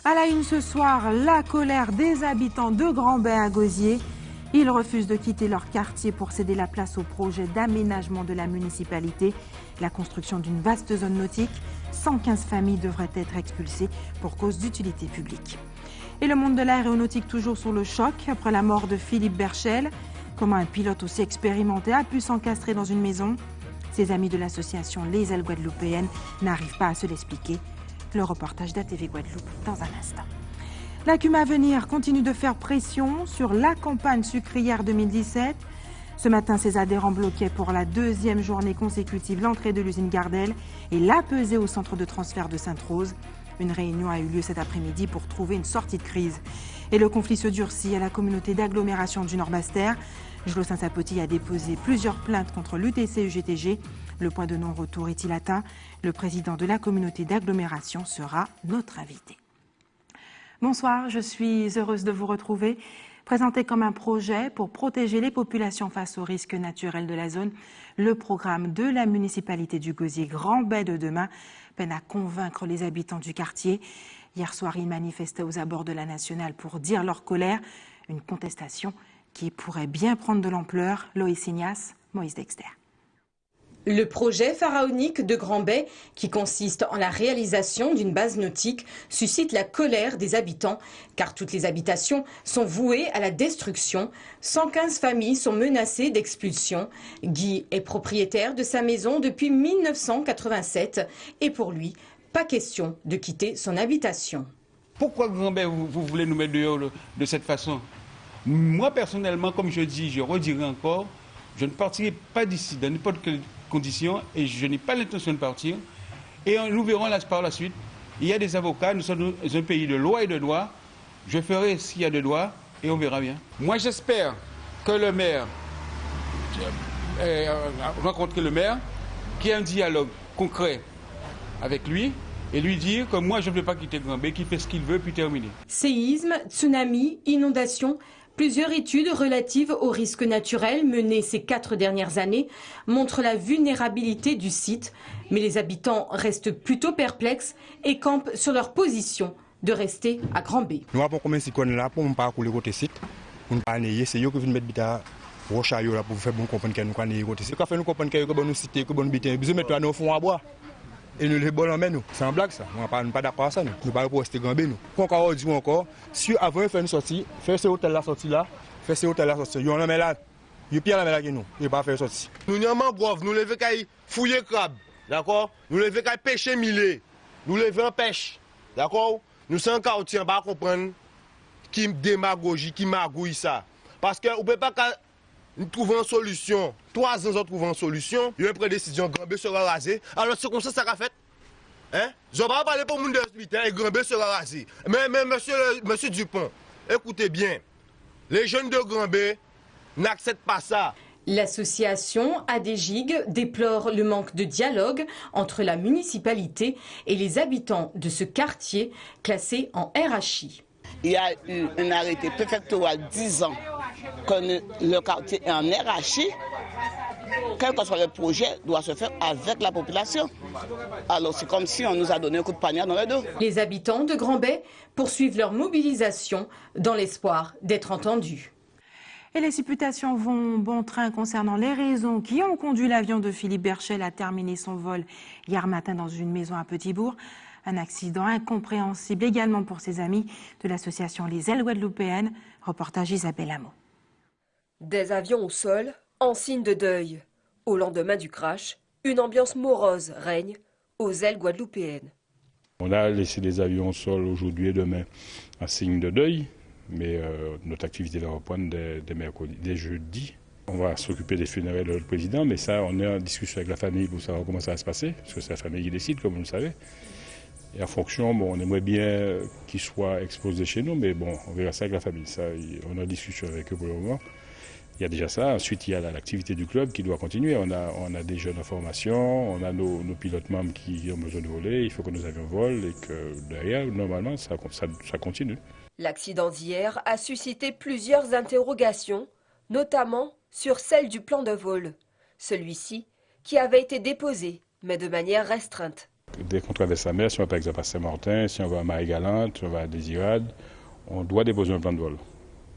À la une ce soir, la colère des habitants de Grand-Bay à Gosier. Ils refusent de quitter leur quartier pour céder la place au projet d'aménagement de la municipalité. La construction d'une vaste zone nautique. 115 familles devraient être expulsées pour cause d'utilité publique. Et le monde de l'aéronautique toujours sous le choc après la mort de Philippe Berchel. Comment un pilote aussi expérimenté a pu s'encastrer dans une maison? Ses amis de l'association Les Ailes Guadeloupéennes n'arrivent pas à se l'expliquer. Le reportage d'ATV Guadeloupe dans un instant. La CUM Avenir continue de faire pression sur la campagne sucrière 2017. Ce matin, ses adhérents bloquaient pour la deuxième journée consécutive l'entrée de l'usine Gardel et la pesée au centre de transfert de Sainte-Rose. Une réunion a eu lieu cet après-midi pour trouver une sortie de crise. Et le conflit se durcit à la communauté d'agglomération du Nord-Bas-Terre. Jlo-Saint-Sapoti a déposé plusieurs plaintes contre l'UTC-UGTG. Le point de non-retour est-il atteint? Le président de la communauté d'agglomération sera notre invité. Bonsoir, je suis heureuse de vous retrouver. Présenté comme un projet pour protéger les populations face aux risques naturels de la zone, le programme de la municipalité du Gosier Grand-Bay de demain peine à convaincre les habitants du quartier. Hier soir, ils manifestaient aux abords de la Nationale pour dire leur colère. Une contestation qui pourrait bien prendre de l'ampleur. Loïs Ignace, Moïse Dexter. Le projet pharaonique de Grand-Bay, qui consiste en la réalisation d'une base nautique, suscite la colère des habitants, car toutes les habitations sont vouées à la destruction. 115 familles sont menacées d'expulsion. Guy est propriétaire de sa maison depuis 1987 et pour lui, pas question de quitter son habitation. Pourquoi Grand-Bay, vous voulez nous mettre dehors de cette façon? Moi, personnellement, comme je dis, je redirai encore, je ne partirai pas d'ici dans n'importe quelle condition et je n'ai pas l'intention de partir. Et nous verrons là, par la suite. Il y a des avocats, nous sommes un pays de loi et de droit. Je ferai ce qu'il y a de droit et on verra bien. Moi, j'espère que le maire rencontre le maire, qu'il y ait un dialogue concret avec lui et lui dire que moi, je ne veux pas quitter Grand-Bay, qu'il fait ce qu'il veut, puis terminer. Séisme, tsunami, inondation. Plusieurs études relatives aux risques naturels menées ces 4 dernières années montrent la vulnérabilité du site. Mais les habitants restent plutôt perplexes et campent sur leur position de rester à Grand-Bay. Nous avons commencé là pour ne pas couler côté site. Pour ne pas néer, c'est eux qui viennent mettre bita rochaillot là pour faire bon comprendre que nous connaissons néer côté site. Quand fait nous comprendre que nous citer que bon bita, besoin mettre nous fond à bois. Et nous les bon en nous. C'est un blague ça. On n'est pas d'accord à ça nous. Nous pas pour rester Grand-Bay nous. Encore dit encore, si avant de faire une sortie, faire ce hôtel là sortie là, faire ce hôtel là sortie. Yo on met là. Yo pire la met là que nous. Il pas faire sortie. Nous n'y avons pas nous lever kay fouiller crabe. D'accord? Nous lever kay pêcher millet. Nous lever en pêche. D'accord? Nous sommes quartier pas comprendre qui démagogie, qui magouille ça. Parce que on peut pas nous trouvons une solution. 3 ans, nous trouvons une solution. Il y a une prédécision, Grand-Bay sera rasé. Alors, c'est comme ça que ça a fait. Hein? Je ne vais pas parler pour le monde de l'hospital et Grand-Bay sera rasé. Mais monsieur Dupont, écoutez bien. Les jeunes de Grand-Bay n'acceptent pas ça. L'association ADGIG déplore le manque de dialogue entre la municipalité et les habitants de ce quartier classé en RHI. Il y a eu un arrêté préfectoral 10 ans que le quartier est en RHI. Quel que soit le projet, doit se faire avec la population. Alors c'est comme si on nous a donné un coup de poignard dans le dos. Les habitants de Grand-Bay poursuivent leur mobilisation dans l'espoir d'être entendus. Et les supputations vont bon train concernant les raisons qui ont conduit l'avion de Philippe Berchel à terminer son vol hier matin dans une maison à Petit-Bourg. Un accident incompréhensible également pour ses amis de l'association Les Ailes Guadeloupéennes. Reportage Isabelle Hameau. Des avions au sol, en signe de deuil. Au lendemain du crash, une ambiance morose règne aux Ailes Guadeloupéennes. On a laissé les avions au sol aujourd'hui et demain en signe de deuil, mais notre activité va reprendre dès jeudi. On va s'occuper des funérailles de notre président, mais ça, on est en discussion avec la famille pour savoir comment ça va se passer, parce que c'est la famille qui décide, comme vous le savez. Et en fonction, on aimerait bien qu'il soit exposé chez nous, mais bon, on verra ça avec la famille. Ça, on est en discussion avec eux pour le moment. Il y a déjà ça. Ensuite, il y a l'activité du club qui doit continuer. On a des jeunes en formation, on a nos pilotes membres qui ont besoin de voler. Il faut que nos avions volent et que derrière, normalement, ça continue. L'accident d'hier a suscité plusieurs interrogations, notamment sur celle du plan de vol. Celui-ci qui avait été déposé, mais de manière restreinte. Dès qu'on traverse la mer, si on va par exemple à Saint-Martin, si on va à Marie-Galante, si on va à Désirade, on doit déposer un plan de vol.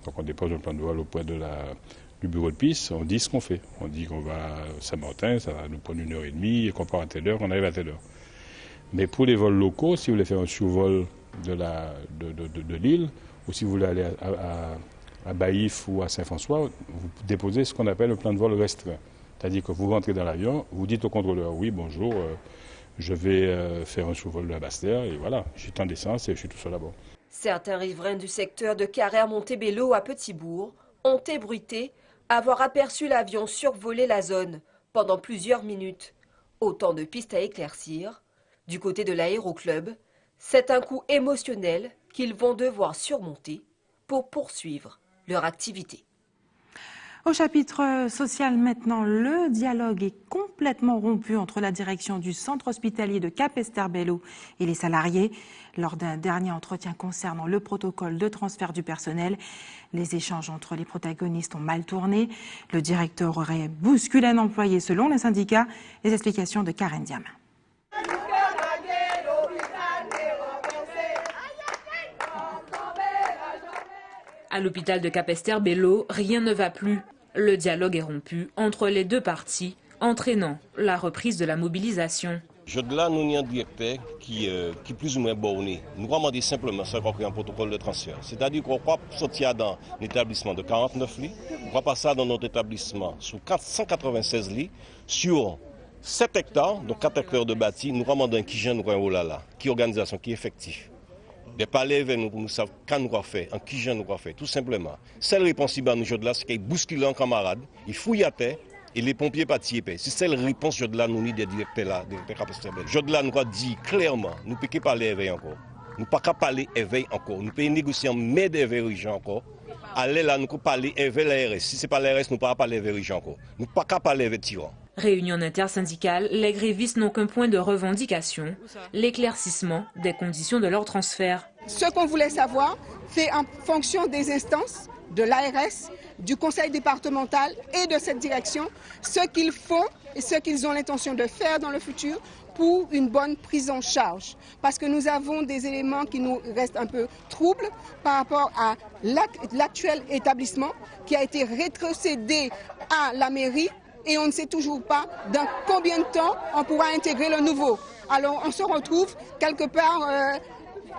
Donc on dépose un plan de vol auprès du bureau de piste, on dit ce qu'on fait. On dit qu'on va à Saint-Martin, ça va nous prendre 1h30, et qu'on part à telle heure, on arrive à telle heure. Mais pour les vols locaux, si vous voulez faire un survol de l'île, ou si vous voulez aller à Baïf ou à Saint-François, vous déposez ce qu'on appelle un plan de vol restreint. C'est-à-dire que vous rentrez dans l'avion, vous dites au contrôleur, oui, bonjour, je vais faire un survol de la Basse-Terre, et voilà, je suis en d'essence et je suis tout seul là-bas. Certains riverains du secteur de Carrère-Montebello à Petitbourg ont ébruité avoir aperçu l'avion survoler la zone pendant plusieurs minutes. Autant de pistes à éclaircir. Du côté de l'aéroclub, c'est un coup émotionnel qu'ils vont devoir surmonter pour poursuivre leur activité. Au chapitre social maintenant, le dialogue est complètement rompu entre la direction du centre hospitalier de Capesterre-Belle-Eau et les salariés. Lors d'un dernier entretien concernant le protocole de transfert du personnel, les échanges entre les protagonistes ont mal tourné. Le directeur aurait bousculé un employé selon les syndicats. Les explications de Karen Diamin. À l'hôpital de Capesterre-Belle-Eau, rien ne va plus. Le dialogue est rompu entre les deux parties, entraînant la reprise de la mobilisation. Je de là, nous avons un directeur qui est plus ou moins borné. Nous demandons simplement ça qu'on crée un protocole de transfert. C'est-à-dire qu'on va sortir dans l'établissement de 49 lits, on va passer dans notre établissement sous 496 lits, sur 7 hectares, donc 4 hectares de bâti, nous demandons qui gêne qui organisation, qui est effectif. Des palais, nous savons quand nous avons fait, en qui nous avons fait, tout simplement. Celle réponse à nous, c'est qu'il bouscule un camarade, il fouille à terre et les pompiers partent. C'est celle réponse de là, nous, des directeurs là, des Capesterre-Belle-Eau. Je de là, nous avons dit clairement, nous ne pouvons pas parler éveil encore. Nous ne pouvons pas parler éveil encore. Nous pouvons négocier en mai d'éveil encore. Aller là, nous pouvons parler éveil l'ARS. Si ce n'est pas l'ARS, nous ne pouvons pas parler éveil encore. Nous ne pouvons pas parler éveil tyran. Réunion intersyndicale, les grévistes n'ont qu'un point de revendication, l'éclaircissement des conditions de leur transfert. Ce qu'on voulait savoir, c'est en fonction des instances de l'ARS, du conseil départemental et de cette direction, ce qu'ils font et ce qu'ils ont l'intention de faire dans le futur pour une bonne prise en charge. Parce que nous avons des éléments qui nous restent un peu troubles par rapport à l'actuel établissement qui a été rétrocédé à la mairie. Et on ne sait toujours pas dans combien de temps on pourra intégrer le nouveau. Alors on se retrouve quelque part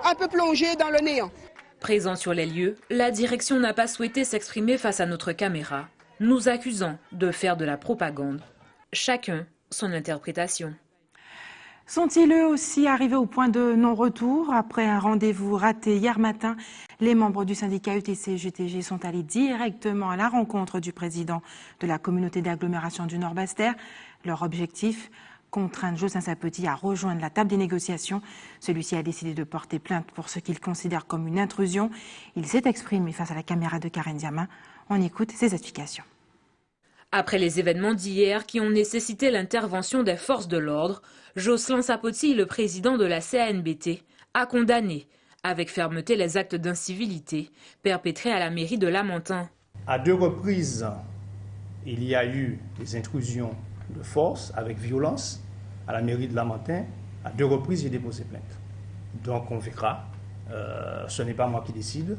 un peu plongé dans le néant. Présent sur les lieux, la direction n'a pas souhaité s'exprimer face à notre caméra, nous accusant de faire de la propagande. Chacun son interprétation. Sont-ils eux aussi arrivés au point de non-retour? Après un rendez-vous raté hier matin, les membres du syndicat UTC-GTG sont allés directement à la rencontre du président de la communauté d'agglomération du Nord-Basse-Terre. Leur objectif, contraindre Jocelyn Sapetit à rejoindre la table des négociations. Celui-ci a décidé de porter plainte pour ce qu'il considère comme une intrusion. Il s'est exprimé face à la caméra de Karen Diamin. On écoute ses explications. Après les événements d'hier qui ont nécessité l'intervention des forces de l'ordre, Jocelyn Sapetit, le président de la CANBT, a condamné avec fermeté les actes d'incivilité perpétrés à la mairie de Lamentin. À 2 reprises, il y a eu des intrusions de force avec violence à la mairie de Lamentin. À 2 reprises, j'ai déposé plainte. Donc on verra. Ce n'est pas moi qui décide.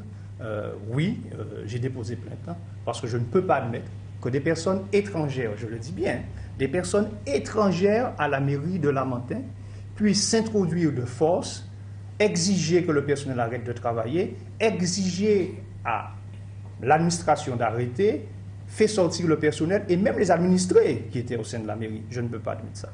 Oui, j'ai déposé plainte parce que je ne peux pas admettre que des personnes étrangères, je le dis bien, des personnes étrangères à la mairie de Lamentin puissent s'introduire de force, exiger que le personnel arrête de travailler, exiger à l'administration d'arrêter, faire sortir le personnel et même les administrés qui étaient au sein de la mairie. Je ne peux pas admettre ça.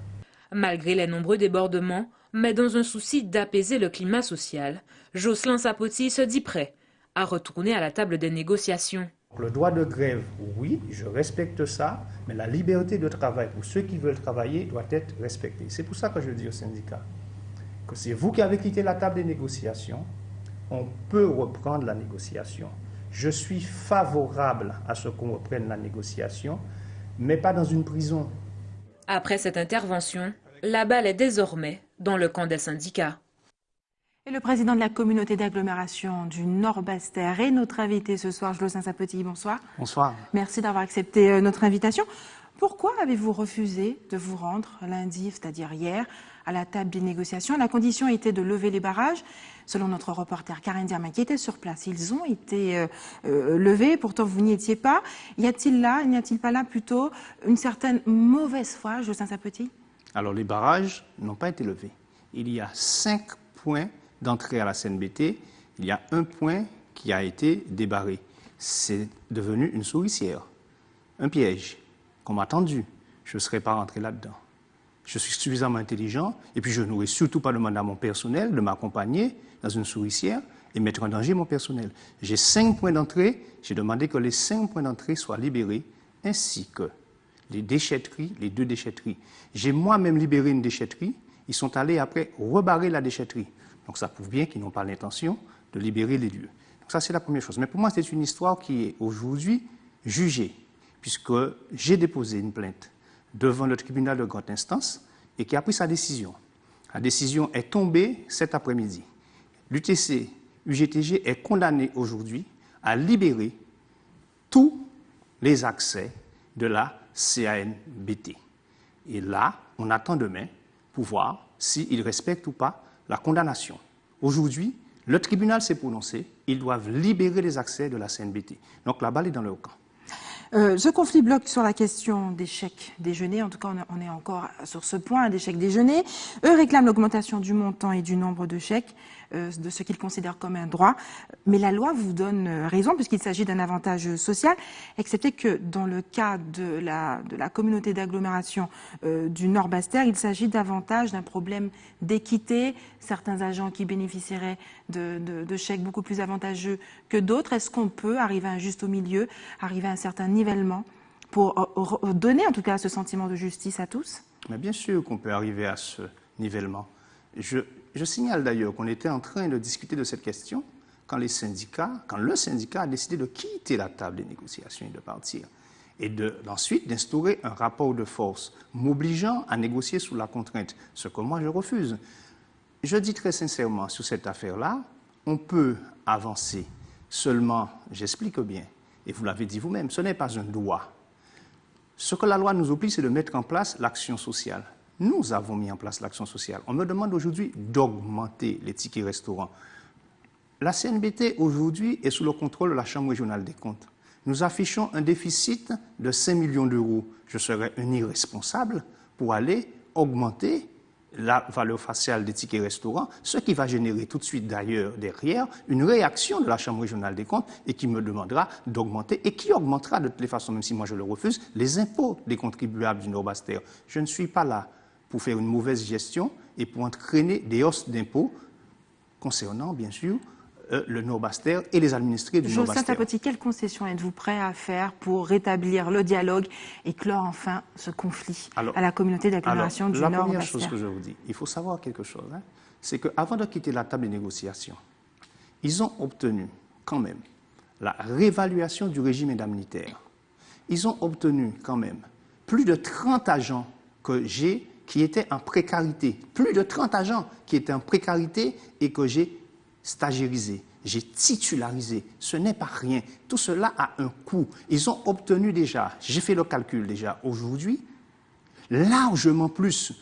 Malgré les nombreux débordements, mais dans un souci d'apaiser le climat social, Jocelyn Sapetit se dit prêt à retourner à la table des négociations. Le droit de grève, oui, je respecte ça, mais la liberté de travail pour ceux qui veulent travailler doit être respectée. C'est pour ça que je dis au syndicat que c'est vous qui avez quitté la table des négociations, on peut reprendre la négociation. Je suis favorable à ce qu'on reprenne la négociation, mais pas dans une prison. Après cette intervention, la balle est désormais dans le camp des syndicats. Et le président de la communauté d'agglomération du Nord-Basse-Terre est notre invité ce soir, Jocelyn Sapetit. Bonsoir. Bonsoir. Merci d'avoir accepté notre invitation. Pourquoi avez-vous refusé de vous rendre lundi, c'est-à-dire hier, à la table des négociations. La condition était de lever les barrages. Selon notre reporter Karen Diama qui était sur place, ils ont été levés, pourtant vous n'y étiez pas. N'y a-t-il pas là plutôt une certaine mauvaise foi, Jocelyn Sapotti? Alors les barrages n'ont pas été levés. Il y a 5 points d'entrée à la CNBT, il y a un point qui a été débarré. C'est devenu une souricière, un piège qu'on m'a tendu. Je ne serais pas rentré là-dedans. Je suis suffisamment intelligent et puis je n'aurais surtout pas demandé à mon personnel de m'accompagner dans une souricière et mettre en danger mon personnel. J'ai 5 points d'entrée, j'ai demandé que les 5 points d'entrée soient libérés ainsi que les déchetteries, les 2 déchetteries. J'ai moi-même libéré une déchetterie, ils sont allés après rebarrer la déchetterie. Donc ça prouve bien qu'ils n'ont pas l'intention de libérer les lieux. Donc ça c'est la première chose. Mais pour moi c'est une histoire qui est aujourd'hui jugée, puisque j'ai déposé une plainte devant le tribunal de grande instance et qui a pris sa décision. La décision est tombée cet après-midi. L'UTC, UGTG est condamné aujourd'hui à libérer tous les accès de la CANBT. Et là, on attend demain pour voir s'ils respectent ou pas la condamnation. Aujourd'hui, le tribunal s'est prononcé, ils doivent libérer les accès de la CNBT. Donc la balle est dans leur camp. Ce conflit bloque sur la question des chèques déjeuners. En tout cas, on est encore sur ce point des chèques déjeuners. Eux réclament l'augmentation du montant et du nombre de chèques, de ce qu'ils considèrent comme un droit. Mais la loi vous donne raison puisqu'il s'agit d'un avantage social, excepté que dans le cas de la communauté d'agglomération du Nord-Bastère, il s'agit davantage d'un problème d'équité. Certains agents qui bénéficieraient de chèques beaucoup plus avantageux que d'autres. Est-ce qu'on peut arriver à un juste au milieu, arriver à un certain nivellement pour donner en tout cas ce sentiment de justice à tous? Mais bien sûr qu'on peut arriver à ce nivellement. Je signale d'ailleurs qu'on était en train de discuter de cette question quand le syndicat a décidé de quitter la table des négociations et de partir. Et ensuite d'instaurer un rapport de force m'obligeant à négocier sous la contrainte, ce que moi je refuse. Je dis très sincèrement, sur cette affaire-là, on peut avancer. Seulement, j'explique bien, et vous l'avez dit vous-même, ce n'est pas un droit. Ce que la loi nous oblige, c'est de mettre en place l'action sociale. Nous avons mis en place l'action sociale. On me demande aujourd'hui d'augmenter les tickets restaurants. La CNBT, aujourd'hui, est sous le contrôle de la Chambre régionale des comptes. Nous affichons un déficit de 5 millions d'euros. Je serais un irresponsable pour aller augmenter la valeur faciale des tickets restaurants, ce qui va générer tout de suite d'ailleurs derrière une réaction de la Chambre régionale des comptes et qui me demandera d'augmenter et qui augmentera de toutes les façons, même si moi je le refuse, les impôts des contribuables du Nord-Bastère. Je ne suis pas là pour faire une mauvaise gestion et pour entraîner des hausses d'impôts concernant bien sûr le Nord-Bastère et les administrés du Nord-Bastère. Jocelyn Sapotti, quelles concessions êtes-vous prêt à faire pour rétablir le dialogue et clore enfin ce conflit à la communauté d'agglomération du Nord-Bastère? La première chose que je vous dis, il faut savoir quelque chose, c'est qu'avant de quitter la table des négociations, ils ont obtenu quand même la réévaluation du régime indemnitaire. Ils ont obtenu quand même plus de 30 agents que j'ai qui étaient en précarité, plus de 30 agents qui étaient en précarité et que j'ai stagiairisé, j'ai titularisé. Ce n'est pas rien. Tout cela a un coût. Ils ont obtenu déjà, j'ai fait le calcul déjà aujourd'hui, largement plus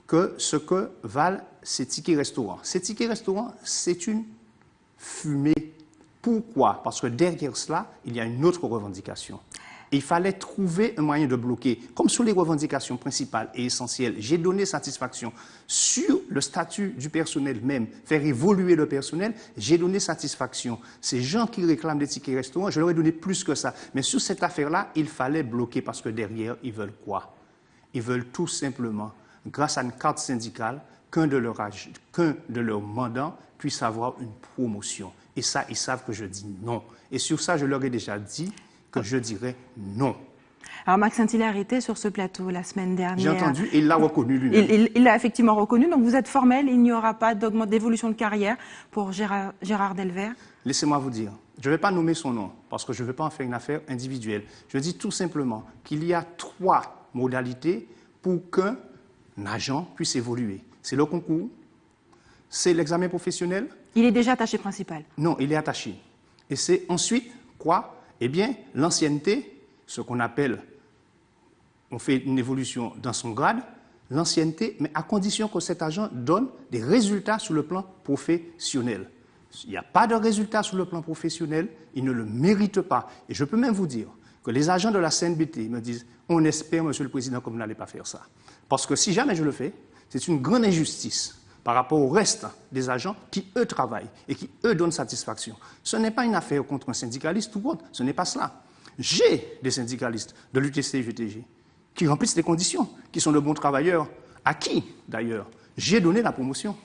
que ce que valent ces tickets restaurants. Ces tickets restaurants, c'est une fumée. Pourquoi? Parce que derrière cela, il y a une autre revendication. Il fallait trouver un moyen de bloquer. Comme sur les revendications principales et essentielles, j'ai donné satisfaction sur le statut du personnel même, faire évoluer le personnel, j'ai donné satisfaction. Ces gens qui réclament des tickets restaurants, je leur ai donné plus que ça. Mais sur cette affaire-là, il fallait bloquer parce que derrière, ils veulent quoi? Ils veulent tout simplement, grâce à une carte syndicale, qu'un de leurs mandants puisse avoir une promotion. Et ça, ils savent que je dis non. Et sur ça, je leur ai déjà dit que je dirais non. Alors Marc Saint-Hilaire était sur ce plateau la semaine dernière. J'ai entendu et il l'a reconnu lui-même. Il l'a effectivement reconnu, donc vous êtes formel, il n'y aura pas d'évolution de carrière pour Gérard Delvert? Laissez-moi vous dire, je ne vais pas nommer son nom parce que je ne veux pas en faire une affaire individuelle. Je dis tout simplement qu'il y a 3 modalités pour qu'un agent puisse évoluer. C'est le concours, c'est l'examen professionnel. Il est déjà attaché principal? Non, il est attaché. Et c'est ensuite quoi? Eh bien, l'ancienneté, ce qu'on appelle, on fait une évolution dans son grade, l'ancienneté, mais à condition que cet agent donne des résultats sur le plan professionnel. Il n'y a pas de résultats sur le plan professionnel, il ne le mérite pas. Et je peux même vous dire que les agents de la CNBT me disent « On espère, Monsieur le Président, que vous n'allez pas faire ça. » Parce que si jamais je le fais, c'est une grande injustice par rapport au reste des agents qui, eux, travaillent et qui, eux, donnent satisfaction. Ce n'est pas une affaire contre un syndicaliste ou autre, ce n'est pas cela. J'ai des syndicalistes de l'UTC et UTG qui remplissent les conditions, qui sont de bons travailleurs, à qui, d'ailleurs, j'ai donné la promotion.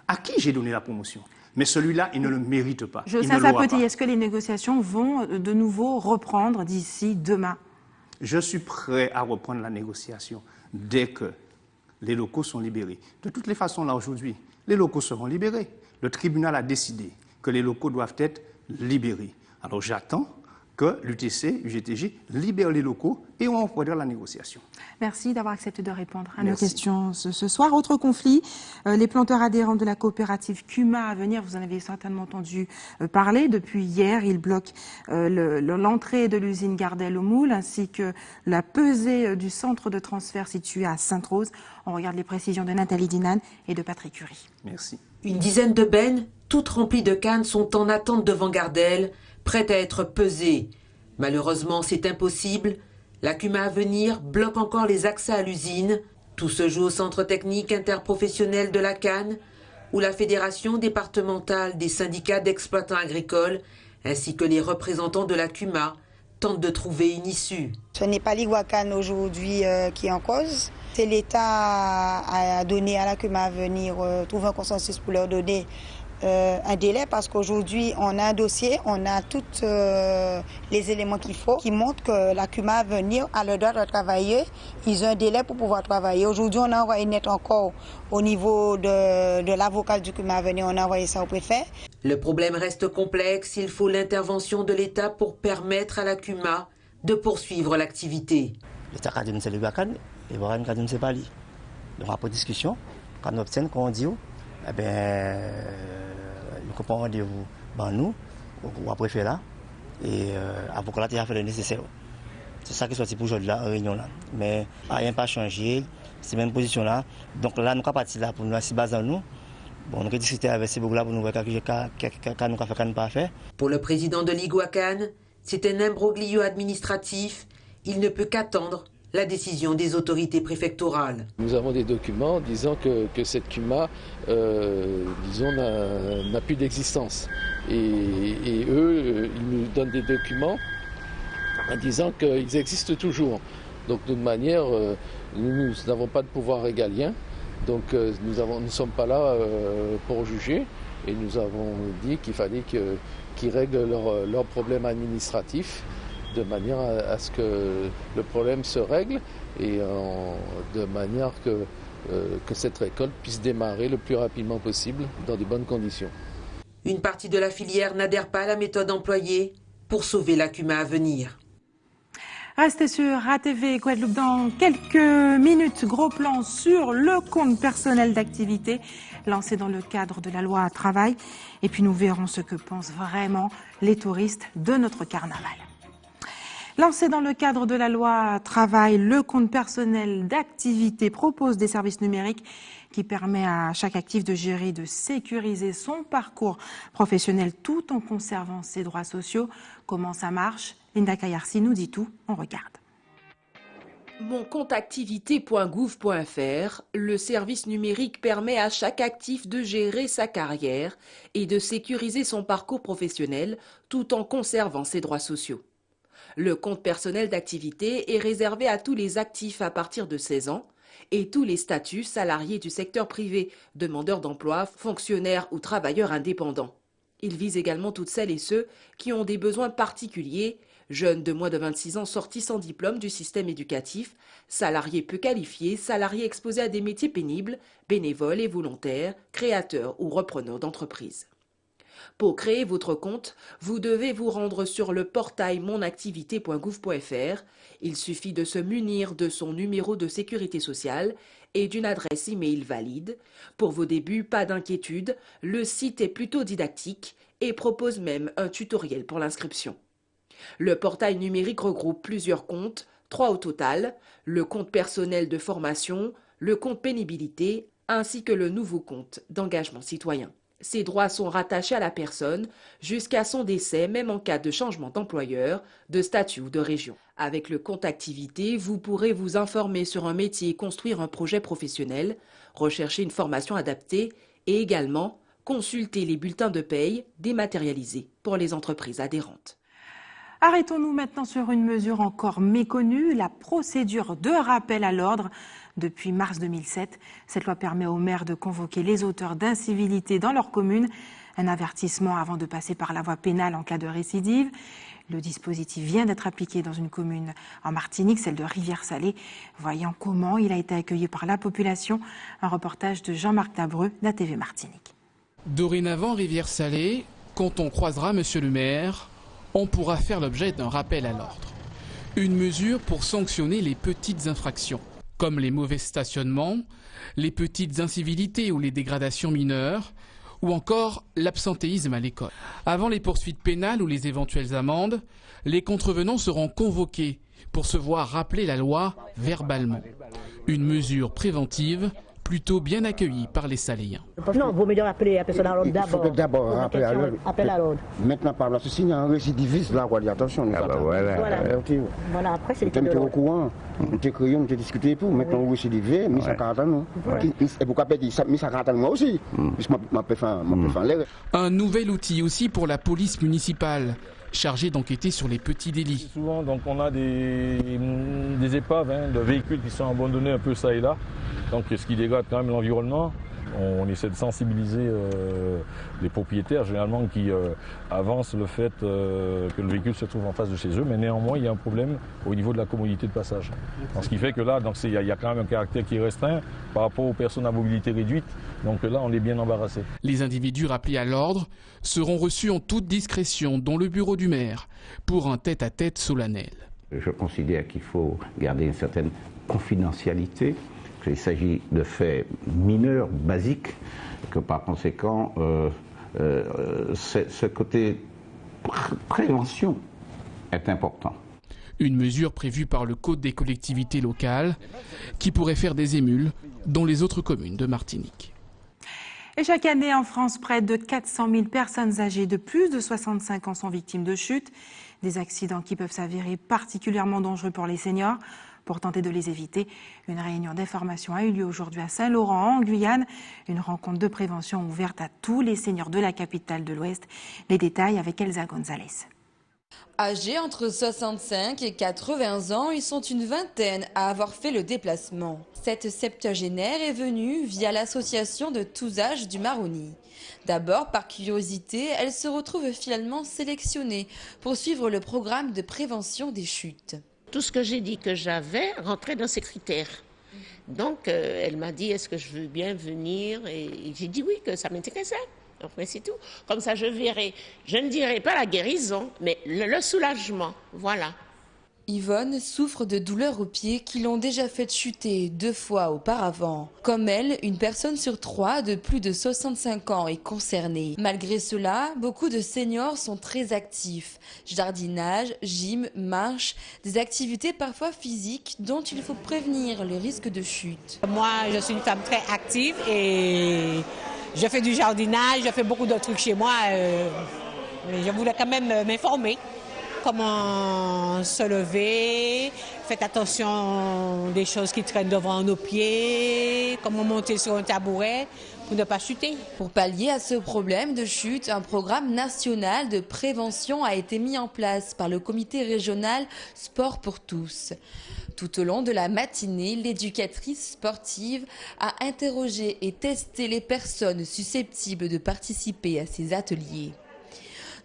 À qui j'ai donné la promotion? Mais celui-là, il ne le mérite pas. Jocelyn Sapotti, est-ce que les négociations vont de nouveau reprendre d'ici demain? Je suis prêt à reprendre la négociation dès que les locaux sont libérés. De toutes les façons, là, aujourd'hui, les locaux seront libérés. Le tribunal a décidé que les locaux doivent être libérés. Alors j'attends que l'UTC, UGTG libère les locaux et on reprendra la négociation. Merci d'avoir accepté de répondre à nos questions ce soir. Autre conflit, les planteurs adhérents de la coopérative CUMA Avenir, vous en avez certainement entendu parler. Depuis hier, ils bloquent l'entrée de l'usine Gardel au Moule ainsi que la pesée du centre de transfert situé à Sainte-Rose. On regarde les précisions de Nathalie Dinan et de Patrick Curie. Merci. Une dizaine de bennes, toutes remplies de cannes, sont en attente devant Gardel, prêtes à être pesées. Malheureusement, c'est impossible. La CUMA Avenir bloque encore les accès à l'usine. Tout se joue au centre technique interprofessionnel de la canne, où la Fédération départementale des syndicats d'exploitants agricoles, ainsi que les représentants de la CUMA, tentent de trouver une issue. Ce n'est pas l'Iguacan aujourd'hui qui est en cause. C'est l'État à donner à la CUMA Avenir, trouver un consensus pour leur donner un délai, parce qu'aujourd'hui on a un dossier, on a tous les éléments qu'il faut qui montrent que la CUMA Avenir a le droit de travailler. Ils ont un délai pour pouvoir travailler. Aujourd'hui on a envoyé une lettre encore au niveau de l'avocat du CUMA Avenir, on a envoyé ça au préfet. Le problème reste complexe, il faut l'intervention de l'État pour permettre à la CUMA de poursuivre l'activité. L'État a dit c'est le Bacan et Bacan a dit c'est pas lui. Donc après discussion, quand on obtient, quand on dit, eh bien, nous prenons rendez-vous dans nous, ou après faire là, et l'avocat a fait le nécessaire. C'est ça qui est sorti pour aujourd'hui, la réunion là. Mais rien n'a changé, c'est la même position là. Donc là, nous sommes partis là pour nous assis base dans nous. Bon, nous avons discuté avec ces bouts-là pour nous voir qu'est-ce que nous avons pas fait. Pour le président de l'Iguacan, c'est un imbroglio administratif. Il ne peut qu'attendre la décision des autorités préfectorales. Nous avons des documents disant que cette CUMA n'a plus d'existence. Et eux, ils nous donnent des documents en disant qu'ils existent toujours. Donc d'une manière, nous n'avons pas de pouvoir régalien. Donc nous ne sommes pas là pour juger. Et nous avons dit qu'il fallait qu'ils règlent leurs problèmes administratifs de manière à ce que le problème se règle et de manière que cette récolte puisse démarrer le plus rapidement possible dans de bonnes conditions. Une partie de la filière n'adhère pas à la méthode employée pour sauver la CUMA Avenir. Restez sur ATV Guadeloupe dans quelques minutes. Gros plan sur le compte personnel d'activité lancé dans le cadre de la loi travail. Et puis nous verrons ce que pensent vraiment les touristes de notre carnaval. Lancé dans le cadre de la loi travail, le compte personnel d'activité propose des services numériques qui permet à chaque actif de gérer et de sécuriser son parcours professionnel tout en conservant ses droits sociaux. Comment ça marche? Linda Kayarsi nous dit tout, on regarde. Moncomptactivité.gouv.fr, le service numérique permet à chaque actif de gérer sa carrière et de sécuriser son parcours professionnel tout en conservant ses droits sociaux. Le compte personnel d'activité est réservé à tous les actifs à partir de 16 ans et tous les statuts salariés du secteur privé, demandeurs d'emploi, fonctionnaires ou travailleurs indépendants. Il vise également toutes celles et ceux qui ont des besoins particuliers, jeunes de moins de 26 ans sortis sans diplôme du système éducatif, salariés peu qualifiés, salariés exposés à des métiers pénibles, bénévoles et volontaires, créateurs ou repreneurs d'entreprises. Pour créer votre compte, vous devez vous rendre sur le portail monactivité.gouv.fr. Il suffit de se munir de son numéro de sécurité sociale et d'une adresse e-mail valide. Pour vos débuts, pas d'inquiétude, le site est plutôt didactique et propose même un tutoriel pour l'inscription. Le portail numérique regroupe plusieurs comptes, 3 au total, le compte personnel de formation, le compte pénibilité ainsi que le nouveau compte d'engagement citoyen. Ces droits sont rattachés à la personne jusqu'à son décès, même en cas de changement d'employeur, de statut ou de région. Avec le compte activité, vous pourrez vous informer sur un métier et construire un projet professionnel, rechercher une formation adaptée et également consulter les bulletins de paye dématérialisés pour les entreprises adhérentes. Arrêtons-nous maintenant sur une mesure encore méconnue, la procédure de rappel à l'ordre. Depuis mars 2007, cette loi permet aux maires de convoquer les auteurs d'incivilité dans leur commune. Un avertissement avant de passer par la voie pénale en cas de récidive. Le dispositif vient d'être appliqué dans une commune en Martinique, celle de Rivière-Salée. Voyant comment il a été accueilli par la population, un reportage de Jean-Marc Dabreux d'ATV Martinique. Dorénavant, Rivière-Salée, quand on croisera monsieur le maire, on pourra faire l'objet d'un rappel à l'ordre. Une mesure pour sanctionner les petites infractions, comme les mauvais stationnements, les petites incivilités ou les dégradations mineures, ou encore l'absentéisme à l'école. Avant les poursuites pénales ou les éventuelles amendes, les contrevenants seront convoqués pour se voir rappeler la loi verbalement. Une mesure préventive plutôt bien accueillie par les Saléens. Non, vous mieux rappeler la personne à l'ordre d'abord. Il faut d'abord rappeler à l'ordre. Appel à l'ordre. Maintenant, par là, ceci, il y a un récidiviste là, on va dire attention. Nous voilà, après, c'est le au courant, nous t'es créé, nous t'es discuté pour. Maintenant, on récidivé, mais ça caractère nous. Et pourquoi pas dire ça, mais ça caractère moi aussi. Puisque je peux faire l'air. Un nouvel outil aussi pour la police municipale, chargée d'enquêter sur les petits délits. Souvent, donc, on a des épaves de véhicules qui sont abandonnés un peu ça et là. Donc, ce qui dégrade quand même l'environnement. On essaie de sensibiliser les propriétaires, généralement, qui avancent le fait que le véhicule se trouve en face de chez eux. Mais néanmoins, il y a un problème au niveau de la commodité de passage. Donc, ce qui fait que là, il y a quand même un caractère qui est restreint par rapport aux personnes à mobilité réduite. Donc là, on est bien embarrassé. Les individus rappelés à l'ordre seront reçus en toute discrétion dans le bureau du maire pour un tête-à-tête solennel. Je considère qu'il faut garder une certaine confidentialité. Il s'agit de faits mineurs, basiques, que par conséquent, ce côté prévention est important. Une mesure prévue par le Code des collectivités locales qui pourrait faire des émules dans les autres communes de Martinique. Et chaque année en France, près de 400 000 personnes âgées de plus de 65 ans sont victimes de chutes. Des accidents qui peuvent s'avérer particulièrement dangereux pour les seniors. Pour tenter de les éviter, une réunion d'information a eu lieu aujourd'hui à Saint-Laurent, en Guyane. Une rencontre de prévention ouverte à tous les seniors de la capitale de l'Ouest. Les détails avec Elsa Gonzalez. Âgés entre 65 et 80 ans, ils sont une vingtaine à avoir fait le déplacement. Cette septuagénaire est venue via l'association de tous âges du Maroni. D'abord, par curiosité, elle se retrouve finalement sélectionnée pour suivre le programme de prévention des chutes. Tout ce que j'ai dit que j'avais rentrait dans ces critères. Donc, elle m'a dit, est-ce que je veux bien venir? Et j'ai dit oui, que ça m'intéressait. Enfin, c'est tout. Comme ça, je verrai, je ne dirai pas la guérison, mais le soulagement. Voilà. Yvonne souffre de douleurs aux pieds qui l'ont déjà fait chuter 2 fois auparavant. Comme elle, une personne sur 3 de plus de 65 ans est concernée. Malgré cela, beaucoup de seniors sont très actifs. Jardinage, gym, marche, des activités parfois physiques dont il faut prévenir le risque de chute. Moi, je suis une femme très active et je fais du jardinage, je fais beaucoup de trucs chez moi. Je voulais quand même m'informer. Comment se lever, faites attention des choses qui traînent devant nos pieds, comment monter sur un tabouret pour ne pas chuter. Pour pallier à ce problème de chute, un programme national de prévention a été mis en place par le comité régional Sport pour tous. Tout au long de la matinée, l'éducatrice sportive a interrogé et testé les personnes susceptibles de participer à ces ateliers.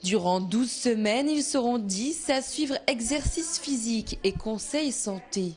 Durant 12 semaines, ils seront 10 à suivre exercices physiques et conseils santé.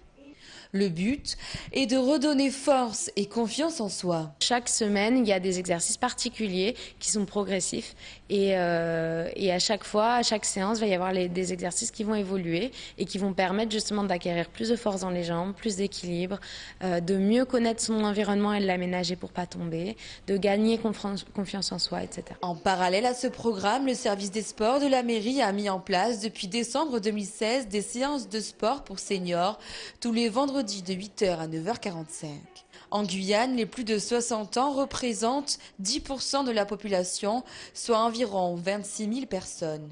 Le but est de redonner force et confiance en soi. Chaque semaine, il y a des exercices particuliers qui sont progressifs et à chaque fois, à chaque séance, il va y avoir des exercices qui vont évoluer et qui vont permettre justement d'acquérir plus de force dans les jambes, plus d'équilibre, de mieux connaître son environnement et de l'aménager pour ne pas tomber, de gagner confiance en soi, etc. En parallèle à ce programme, le service des sports de la mairie a mis en place depuis décembre 2016 des séances de sport pour seniors tous les vendredis vendredi de 8h à 9h45. En Guyane, les plus de 60 ans représentent 10% de la population, soit environ 26 000 personnes.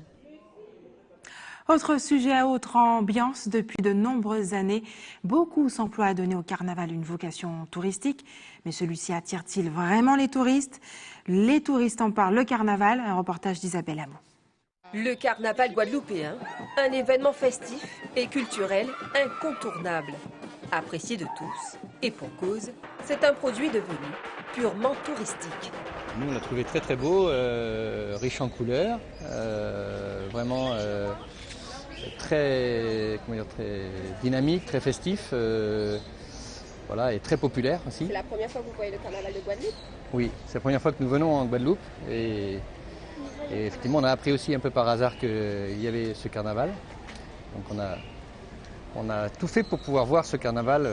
Autre sujet à autre ambiance, depuis de nombreuses années, beaucoup s'emploient à donner au carnaval une vocation touristique. Mais celui-ci attire-t-il vraiment les touristes? Les touristes en parlent, le carnaval, un reportage d'Isabelle Hamon. Le carnaval guadeloupéen, un événement festif et culturel incontournable, apprécié de tous. Et pour cause, c'est un produit devenu purement touristique. Nous, on l'a trouvé très très beau, riche en couleurs, vraiment très dynamique, très festif, voilà, et très populaire aussi. C'est la première fois que vous voyez le carnaval de Guadeloupe? Oui, c'est la première fois que nous venons en Guadeloupe et effectivement on a appris aussi un peu par hasard qu'il y avait ce carnaval. Donc on a tout fait pour pouvoir voir ce carnaval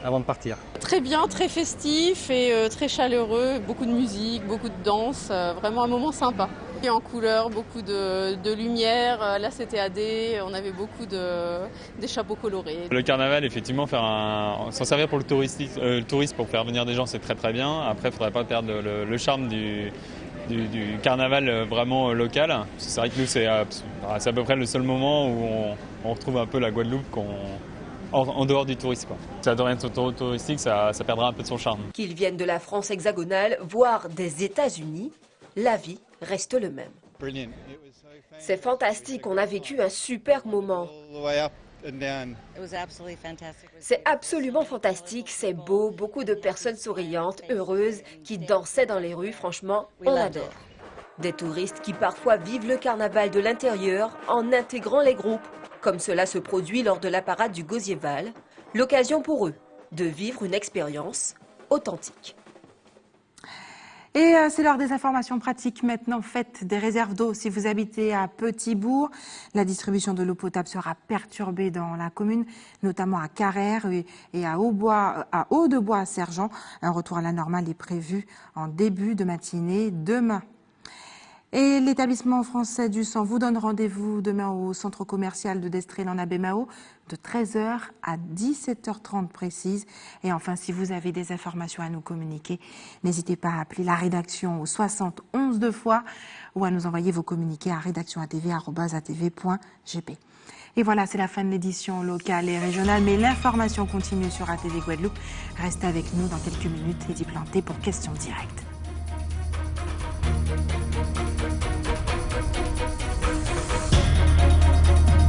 avant de partir. Très bien, très festif et très chaleureux, beaucoup de musique, beaucoup de danse, vraiment un moment sympa. Et en couleur, beaucoup de lumière, là c'était AD, on avait beaucoup des chapeaux colorés. Le carnaval, effectivement, s'en servir pour le tourisme pour faire venir des gens, c'est très très bien. Après, il ne faudrait pas perdre le charme du carnaval vraiment local. C'est vrai que nous, c'est à peu près le seul moment où on retrouve un peu la Guadeloupe en dehors du tourisme. Si ça devient touristique, ça perdra un peu de son charme. Qu'ils viennent de la France hexagonale, voire des États-Unis, la vie reste le même. C'est fantastique, on a vécu un super moment. C'est absolument fantastique, c'est beau, beaucoup de personnes souriantes, heureuses, qui dansaient dans les rues, franchement, on adore. Des touristes qui parfois vivent le carnaval de l'intérieur en intégrant les groupes, comme cela se produit lors de la parade du Gozieval, l'occasion pour eux de vivre une expérience authentique. Et c'est l'heure des informations pratiques maintenant. Faites des réserves d'eau si vous habitez à Petit-Bourg. La distribution de l'eau potable sera perturbée dans la commune, notamment à Carrère et à Haut-de-Bois-Sergent. Un retour à la normale est prévu en début de matinée demain. Et l'établissement français du sang vous donne rendez-vous demain au centre commercial de Destrel en Abemao de 13h à 17h30 précise. Et enfin, si vous avez des informations à nous communiquer, n'hésitez pas à appeler la rédaction au 60 11 2 fois ou à nous envoyer vos communiqués à redactionatv@atv.gp. Et voilà, c'est la fin de l'édition locale et régionale, mais l'information continue sur ATV Guadeloupe. Restez avec nous dans quelques minutes, Eddie Planté pour Questions Directes.